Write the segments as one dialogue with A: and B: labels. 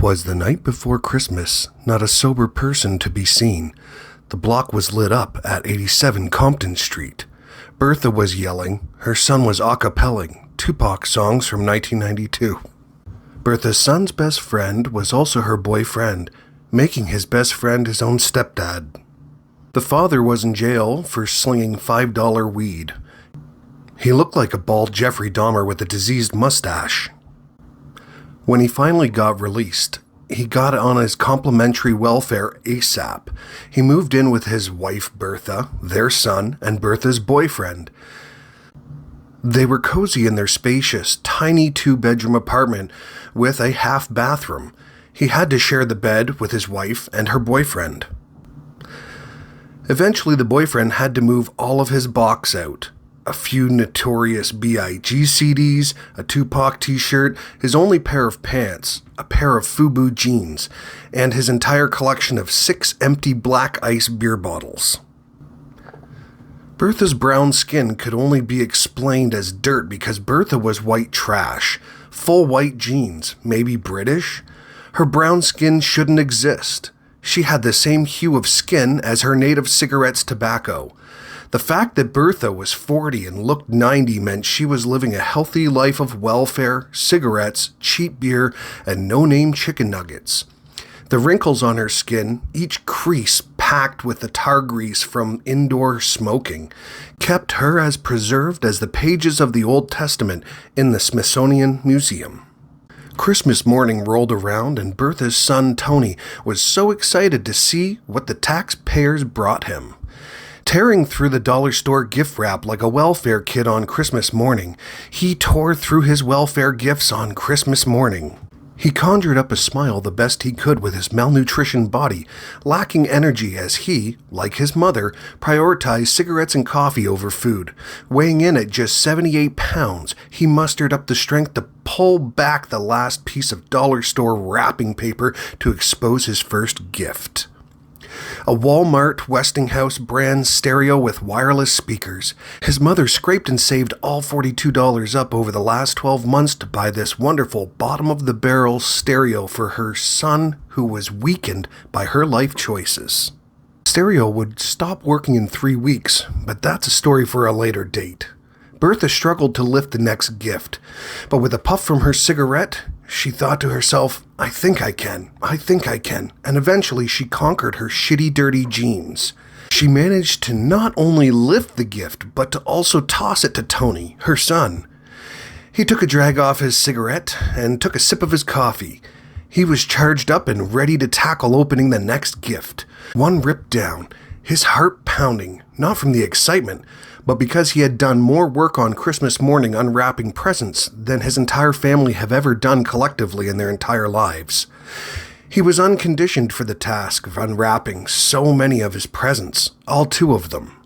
A: 'Twas the night before Christmas, not a sober person to be seen. The block was lit up at 87 Compton Street. Bertha was yelling, her son was a-cappelling Tupac songs from 1992. Bertha's son's best friend was also her boyfriend, making his best friend his own stepdad. The father was in jail for slinging $5 weed. He looked like a bald Jeffrey Dahmer with a diseased mustache. When he finally got released, he got on his complimentary welfare ASAP. He moved in with his wife Bertha, their son, and Bertha's boyfriend. They were cozy in their spacious, tiny 2-bedroom apartment with a half bathroom. He had to share the bed with his wife and her boyfriend. Eventually, the boyfriend had to move all of his box out. A few Notorious B.I.G. CDs, a Tupac t-shirt, his only pair of pants, a pair of FUBU jeans, and his entire collection of 6 empty black ice beer bottles. Bertha's brown skin could only be explained as dirt because Bertha was white trash, full white jeans, maybe British. Her brown skin shouldn't exist. She had the same hue of skin as her native cigarette's tobacco. The fact that Bertha was 40 and looked 90 meant she was living a healthy life of welfare, cigarettes, cheap beer, and no-name chicken nuggets. The wrinkles on her skin, each crease packed with the tar grease from indoor smoking, kept her as preserved as the pages of the Old Testament in the Smithsonian Museum. Christmas morning rolled around and Bertha's son Tony was so excited to see what the taxpayers brought him. Tearing through the dollar store gift wrap like a welfare kid on Christmas morning, he tore through his welfare gifts on Christmas morning. He conjured up a smile the best he could with his malnutritioned body, lacking energy as he, like his mother, prioritized cigarettes and coffee over food. Weighing in at just 78 pounds, he mustered up the strength to pull back the last piece of dollar store wrapping paper to expose his first gift. A Walmart Westinghouse brand stereo with wireless speakers. His mother scraped and saved all $42 up over the last 12 months to buy this wonderful bottom-of-the-barrel stereo for her son who was weakened by her life choices. Stereo would stop working in 3 weeks, but that's a story for a later date. Bertha struggled to lift the next gift, but with a puff from her cigarette, she thought to herself, I think I can, and eventually she conquered her shitty, dirty jeans. She managed to not only lift the gift, but to also toss it to Tony, her son. He took a drag off his cigarette and took a sip of his coffee. He was charged up and ready to tackle opening the next gift. One ripped down, his heart pounding, not from the excitement, but because he had done more work on Christmas morning unwrapping presents than his entire family have ever done collectively in their entire lives. He was unconditioned for the task of unwrapping so many of his presents, all 2 of them.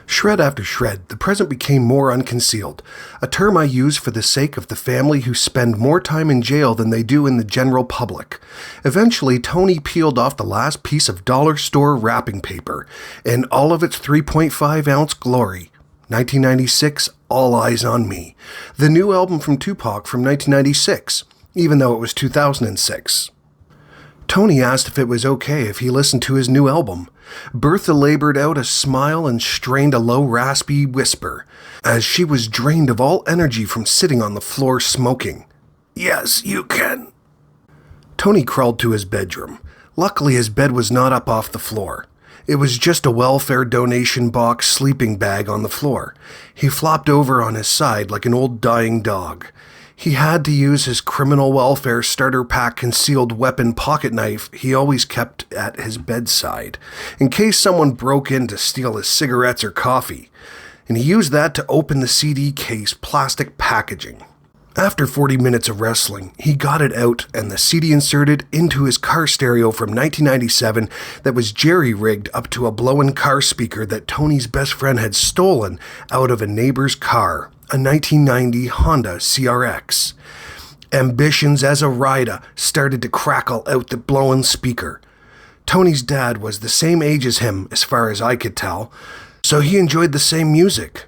A: Shred after shred, the present became more unconcealed, a term I use for the sake of the family who spend more time in jail than they do in the general public. Eventually, Tony peeled off the last piece of dollar store wrapping paper in all of its 3.5-ounce glory. 1996, All Eyes on Me, the new album from Tupac from 1996, even though it was 2006. Tony asked if it was okay if he listened to his new album. Bertha labored out a smile and strained a low, raspy whisper, as she was drained of all energy from sitting on the floor smoking. Yes, you can. Tony crawled to his bedroom. Luckily, his bed was not up off the floor. It was just a welfare donation box sleeping bag on the floor. He flopped over on his side like an old dying dog. He had to use his criminal welfare starter pack concealed weapon pocket knife he always kept at his bedside, in case someone broke in to steal his cigarettes or coffee, and he used that to open the CD case plastic packaging. After 40 minutes of wrestling, he got it out and the CD inserted into his car stereo from 1997 that was jerry-rigged up to a blow-in car speaker that Tony's best friend had stolen out of a neighbor's car, a 1990 Honda CRX. Ambitions as a rider started to crackle out the blow-in speaker. Tony's dad was the same age as him, as far as I could tell, so he enjoyed the same music.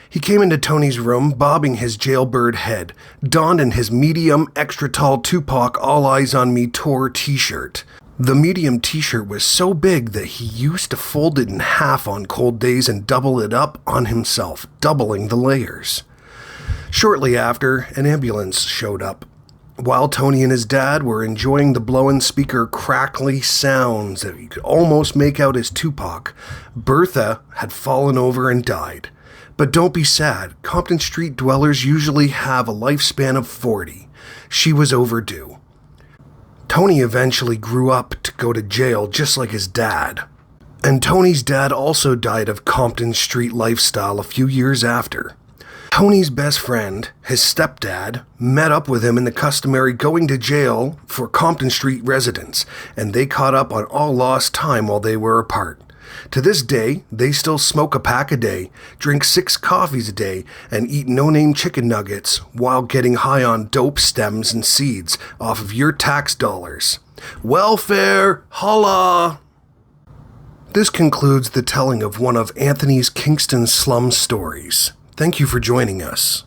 A: He came into Tony's room, bobbing his jailbird head, donned in his medium, extra-tall Tupac All Eyes on Me tour t-shirt. The medium t-shirt was so big that he used to fold it in half on cold days and double it up on himself, doubling the layers. Shortly after, an ambulance showed up. While Tony and his dad were enjoying the blow-in speaker crackly sounds that you could almost make out as Tupac, Bertha had fallen over and died. But don't be sad, Compton Street dwellers usually have a lifespan of 40. She was overdue. Tony eventually grew up to go to jail just like his dad. And Tony's dad also died of Compton Street lifestyle a few years after. Tony's best friend, his stepdad, met up with him in the customary going to jail for Compton Street residents, and they caught up on all lost time while they were apart. To this day, they still smoke a pack a day, drink 6 coffees a day, and eat no-name chicken nuggets while getting high on dope stems and seeds off of your tax dollars. Welfare, holla! This concludes the telling of one of Anthony's Kingston Slum stories. Thank you for joining us.